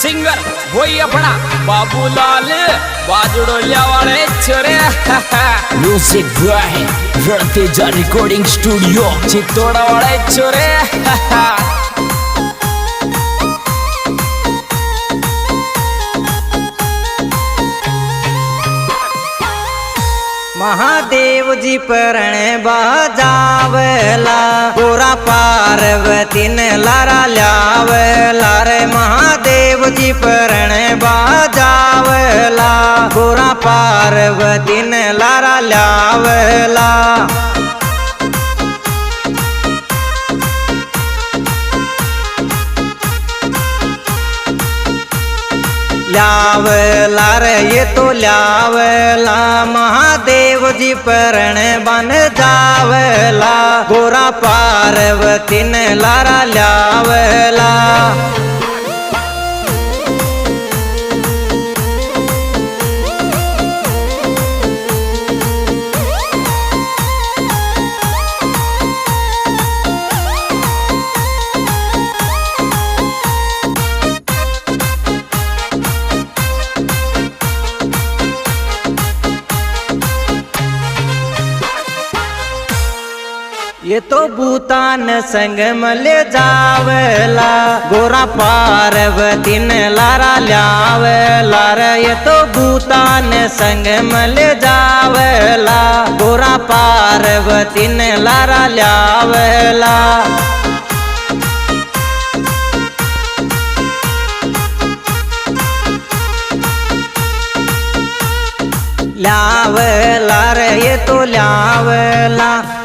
Singer वही अपना बाबूलाल बाजड़ो वाले छोरे music boy Ranteja recording studio Chittor वाले छोरे महादेव जी परण बजावला गोरा पार्वती ने लारा ल्यावला रे महादेव जी परण बजावला गोरा पार्वती ने लारा ल्यावला ल्यावला रे ये तो ल्यावला महादेव जी परण बन जावला गोरा पार्वती ने लारा ल्यावला ये तो भूतान संग मले जावला गोरा पार्वती ने लारा ल्यावला रे ये तो भूतान संग मले जावला गोरा पार्वती ने लारा ल्यावला ल्यावला रे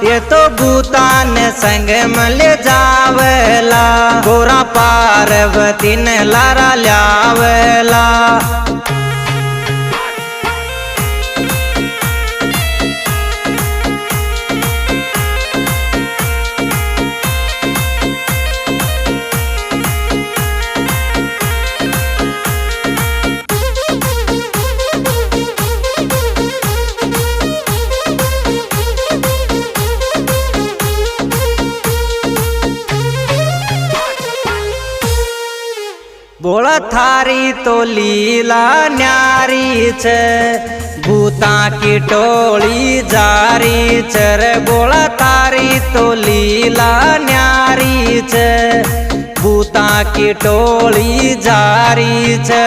ये तो भूतान संग मले जावला गोरा पार्वती ने लारा ल्यावला बोला थारी तो लीला न्यारी छे भूता की टोली जारी चर बोला थारी तो लीला न्यारी छे भूता की टोली जारी छे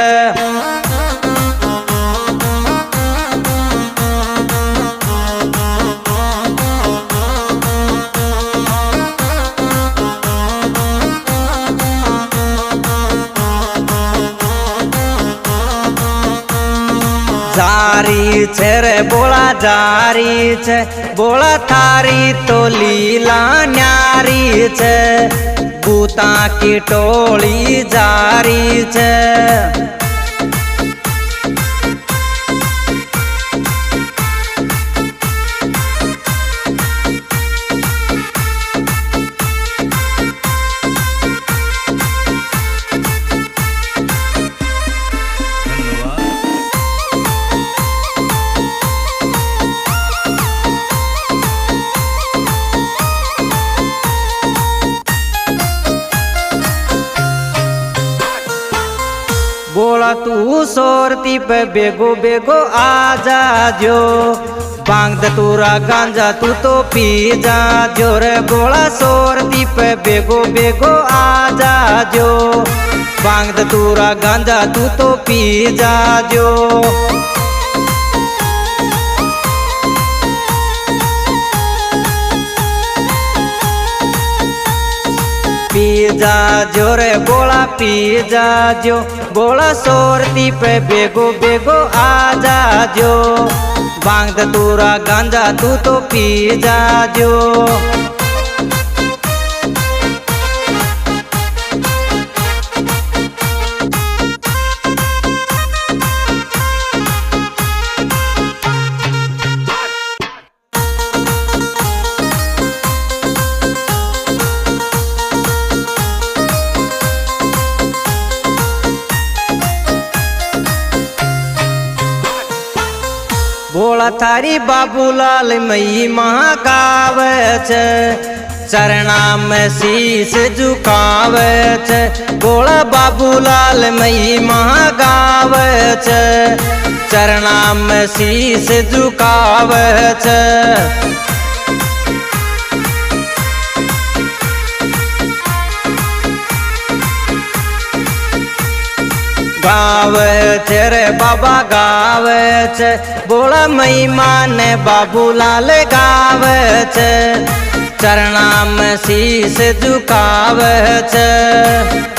जारी छे रे बोला जारी छे बोला थारी तो लीला न्यारी छे भूता की टोली जारी छे बोला तू सोरती पे बेगो बेगो आ जा जो बांग तूरा गांजा तू तो पी जा जो रे बोला सोरती पे बेगो बेगो आ जा जो बांग तूरा गांजा तू तो पी जा जो पी जा जो रे बोला पी जा जो बोला सोरती पे बेगो बेगो आ जा जो बांग तूरा गांजा तू तो पी जा जो बोला थारी बाबूलाल मई महाकाव छे चरणा में शीश झुकावे छे भोला बाबूलाल महिमा गावे छे चरणा में शीश झुकावे छे गावे छे रे बाबा गावे छे भोला महिमा ने बाबूलाल गावे छे चरणा में शीश झुकावे छे।